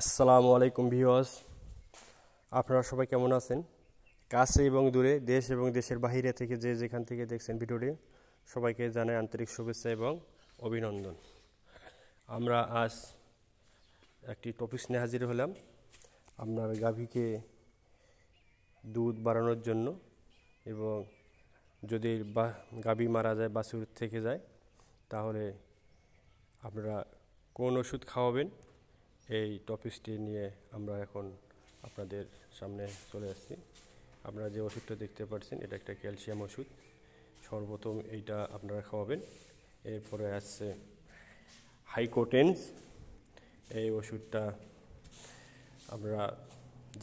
আসসালামু আলাইকুম ভিউয়ার্স, আপনারা সবাই কেমন আছেন? কাছে এবং দূরে, দেশ এবং দেশের বাইরে থেকে যে যেখান থেকে দেখছেন ভিডিওটি, সবাইকে জানাই আন্তরিক শুভেচ্ছা এবং অভিনন্দন। আমরা আজ একটি টপিক নিয়ে হাজির হলাম। আপনার গাভীকে দুধ বাড়ানোর জন্য এবং যদি গাভী মারা যায়, বাছুর থেকে যায়, তাহলে আপনারা কোন ওষুধ খাওয়াবেন, এই টপিকটি নিয়ে আমরা এখন আপনাদের সামনে চলে আসছি। আপনারা যে ওষুধটা দেখতে পাচ্ছেন, এটা একটা ক্যালসিয়াম ওষুধ। সর্বপ্রথম এইটা আপনারা খাওয়াবেন। এরপরে আসছে হাইকোটেন্স। এই ওষুধটা আপনারা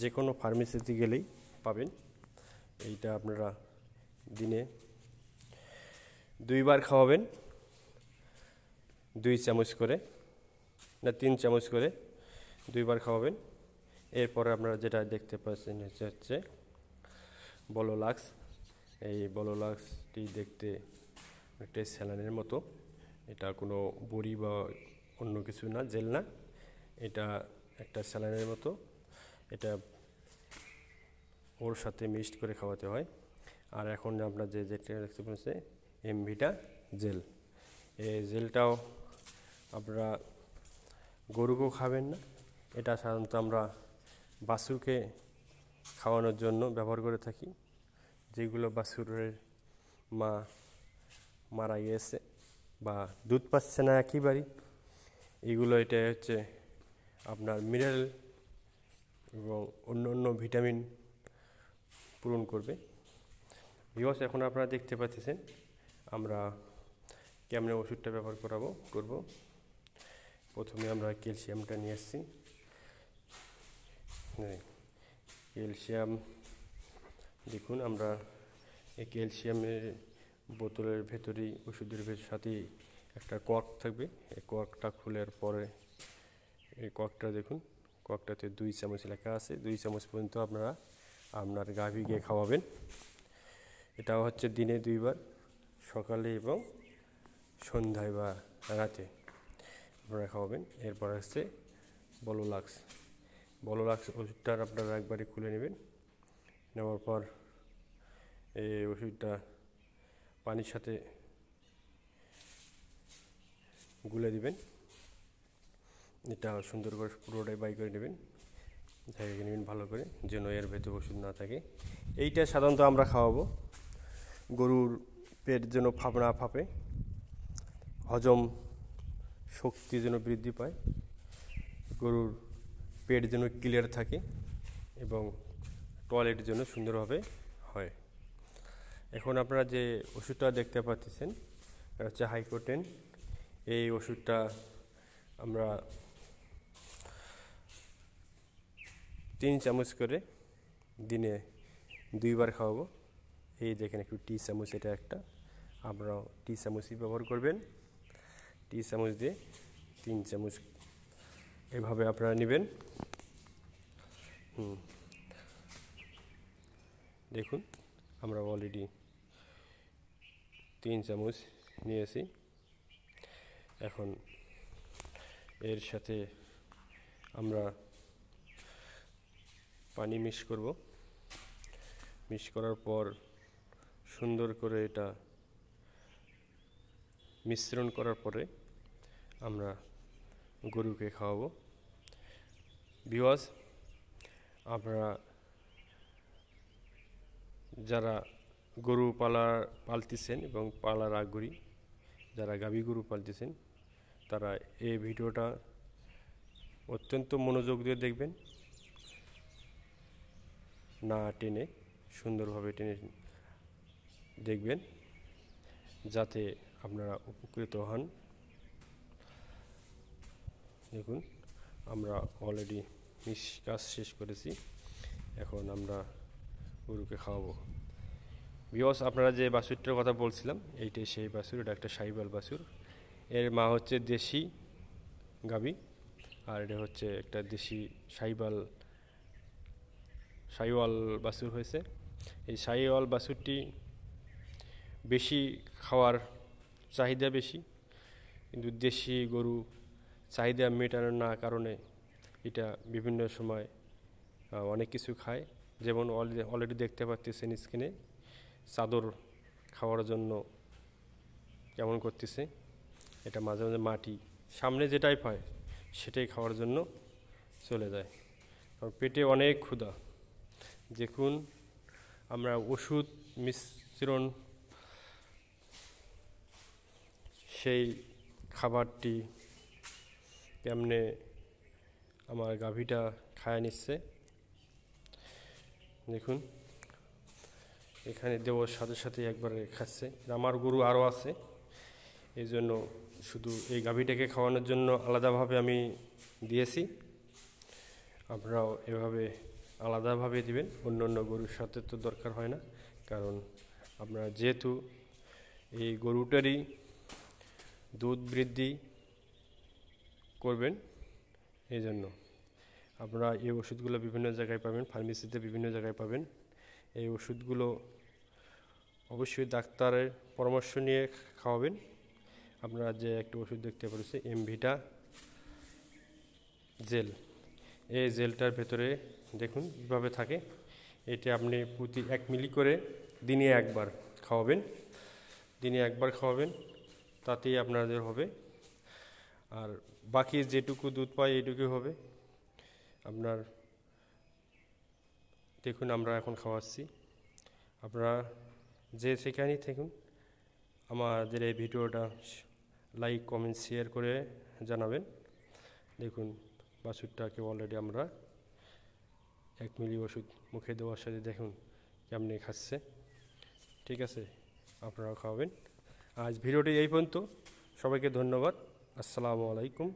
যে কোনো ফার্মেসিতে গেলেই পাবেন। এইটা আপনারা দিনে 2 বার খাওয়াবেন, 2 চামচ করে, না 3 চামচ করে 2 বার খাওয়াবেন। এরপরে আপনারা যেটা দেখতে পাচ্ছেন হচ্ছে বলোলাক্স। এই বলোলাক্সটি দেখতে একটা স্যালাইনের মতো। এটা কোনো বড়ি বা অন্য কিছু না, জেল না, এটা একটা স্যালাইনের মতো। এটা ওর সাথে মিক্সড করে খাওয়াতে হয়। আর এখন আপনার যেটা দেখতে পাচ্ছেন এমভিটা জেল। এই জেলটাও আপনারা গরুকেও খাবেন না, এটা সাধারণত আমরা বাছুরকে খাওয়ানোর জন্য ব্যবহার করে থাকি। যেগুলো বাছুরের মারা গিয়েছে বা দুধ পাচ্ছে না একেবারেই, এগুলো এটা হচ্ছে আপনার মিনারেল এবং অন্য ভিটামিন পূরণ করবে। ভিউয়ার্স, এখন আপনারা দেখতে পাচ্ছেন আমরা কেমন ওষুধটা ব্যবহার করব। প্রথমে আমরা ক্যালসিয়ামটা নিয়ে আসছি। ক্যালসিয়াম দেখুন, আমরা এই ক্যালসিয়ামের বোতলের ভেতরেই ওষুধের সাথেই একটা কর্ক থাকবে। এই কর্কটা খোলার পরে এই কর্কটা দেখুন, কর্কটাতে 2 চামচ লেখা আছে। 2 চামচ পর্যন্ত আপনারা আপনার গাভীকে খাওয়াবেন। এটাও হচ্ছে দিনে 2 বার, সকালে এবং সন্ধ্যায় বা রাতে আপনারা খাওয়াবেন। এরপর আসছে বলোলাক্স। ওষুধটা আপনারা একবারে খুলে নেবেন। নেওয়ার পর এই ওষুধটা পানির সাথে গুলে দিবেন। এটা সুন্দর করে পুরোটাই বাই করে নেবেন, ঝাঁকিয়ে নেবেন ভালো করে, যেন এর ভেতরে ওষুধ না থাকে। এইটা সাধারণত আমরা খাওয়াবো গরুর পেট যেন ফাঁপে, হজম শক্তি যেন বৃদ্ধি পায়, গরুর পেট যেন ক্লিয়ার থাকে এবং টয়লেট যেন সুন্দরভাবে হয়। এখন আপনারা যে ওষুধটা দেখতে পাচ্ছেন, এটা হচ্ছে হাইকোটেন। এই ওষুধটা আমরা 3 চামচ করে দিনে 2 বার খাওয়াবো। এই দেখেন একটু টি চামচ, এটা একটা, আপনারাও টি চামচই ব্যবহার করবেন। টি চামচ দিয়ে 3 চামচ এভাবে আপনারা নেবেন। দেখুন, আমরা অলরেডি 3 চামচ নিয়েছি। এখন এর সাথে আমরা পানি মিক্স করব। মিক্স করার পর সুন্দর করে এটা মিশ্রণ করার পরে আমরা গরুকে খাওয়াবো। ভিউয়ার্স, আপনারা যারা গরু পালতেছেন এবং পালার আগ্রহী, যারা গাভী গরু পালতেছেন, তারা এই ভিডিওটা অত্যন্ত মনোযোগ দিয়ে দেখবেন, না টেনে, সুন্দরভাবে টেনে দেখবেন, যাতে আপনারা উপকৃত হন। দেখুন, আমরা অলরেডি কাজ শেষ করেছি। এখন আমরা গরুকে খাওয়াবো। ভিউয়ার্স, আপনারা যে বাছুরটার কথা বলছিলাম, এইটাই সেই বাছুর। এটা একটা শাহিওয়াল বাছুর। এর মা হচ্ছে দেশি গাভী, আর এটা হচ্ছে একটা দেশি শাহিওয়াল বাছুর হয়েছে। এই শাহিওয়াল বাছুরটি বেশি খাওয়ার চাহিদা বেশি, কিন্তু দেশি গরু চাহিদা মেটানোর না কারণে এটা বিভিন্ন সময় অনেক কিছু খায়, যেমন অলরেডি দেখতে পাচ্ছেন স্ক্রিনে চাদর খাওয়ার জন্য কেমন করতেছে। এটা মাঝে মাঝে মাটি সামনে যেটাই পায় সেটাই খাওয়ার জন্য চলে যায়, কারণ পেটে অনেক ক্ষুধা। দেখুন আমরা ওষুধ মিশ্রণ সেই খাবারটি কেমনে আমার গাভীটা খায় নিচ্ছে। দেখুন এখানে দেওয়ার সাথে সাথে একবারে খাচ্ছে। আমার গরু আরও আছে, এই জন্য শুধু এই গাভীটাকে খাওয়ানোর জন্য আলাদাভাবে আমি দিয়েছি। আপনারাও এভাবে আলাদাভাবে দিবেন, অন্য অন্য গরুর সাথে তো দরকার হয় না, কারণ আপনারা যেহেতু এই গরুটারই দুধ বৃদ্ধি করবেন, এই জন্য আপনারা এই ওষুধগুলো বিভিন্ন জায়গায় পাবেন, ফার্মেসিতে বিভিন্ন জায়গায় পাবেন। এই ওষুধগুলো অবশ্যই ডাক্তারের পরামর্শ নিয়ে খাওয়াবেন। আপনারা যে একটা ওষুধ দেখতে পাচ্ছেন এমভিটা জেল, এই জেলটার ভেতরে দেখুন কীভাবে থাকে। এটা আপনি প্রতি 1 মিলি করে দিনে একবার খাওয়াবেন, তাতেই আপনাদের হবে। আর বাকি যেটুকু দুধ পায় এইটুকু হবে আপনার। দেখুন আমরা এখন খাওয়াচ্ছি, আপনারা যে সেখানেই থাকুন আমাদের এই ভিডিওটা লাইক কমেন্ট শেয়ার করে জানাবেন। দেখুন বাছুরটাকে অলরেডি আমরা 1 মিলি ওষুধ মুখে দেওয়ার সাথে দেখুন কেমনি খাচ্ছে। ঠিক আছে, আপনারাও খাওয়াবেন। আজ ভিডিওটি এই পর্যন্ত, সবাইকে ধন্যবাদ। আসসালামু আলাইকুম।